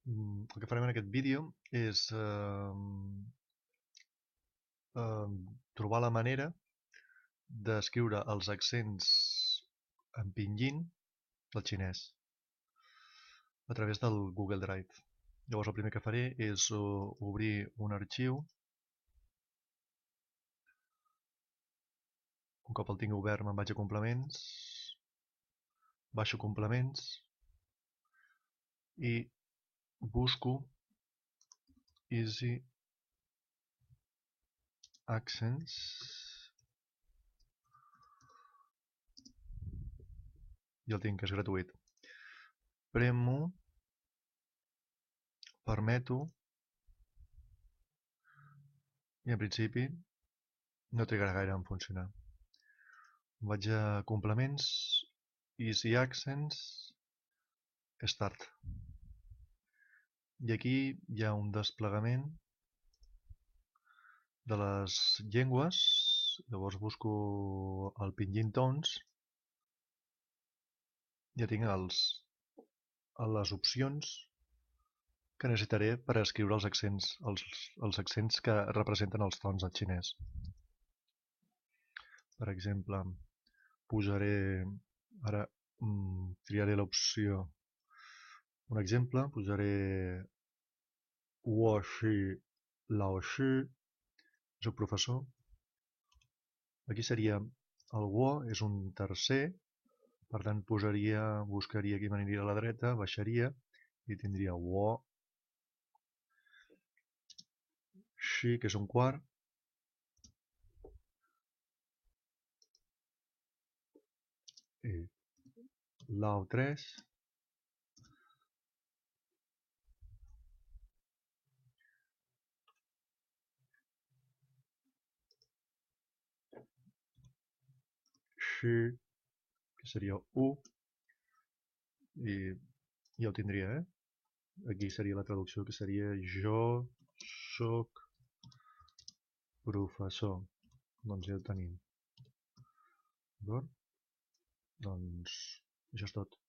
El que farem en aquest vídeo és trobar la manera d'escriure els accents en pinyin del xinès a través del Google Drive. Llavors el primer que faré és obrir un arxiu. Un cop el tinc obert me'n vaig a complements, baixo complements i busco Easy Accents i el tinc, que és gratuït. Premo, permeto i en principi no trigarà gaire en funcionar. Vaig a complements, Easy Accents, Start. I aquí hi ha un desplegament de les llengües. Llavors busco el Pinyin Tones. Ja tinc les opcions que necessitaré per escriure els accents que representen els tons en xinès. Per exemple, posaré, ara triaré l'opció, un exemple, posaré Wo shi lao shi, soc professor. Aquí seria, el wo és un tercer, per tant buscaria aquí, m'aniria a la dreta, baixaria i tindria wo, shi, que és un quart, i lao 3, shi, que seria 1, i ja ho tindria, Aquí seria la traducció, que seria jo soc professor. Doncs ja ho tenim. D'acord? Doncs això és tot.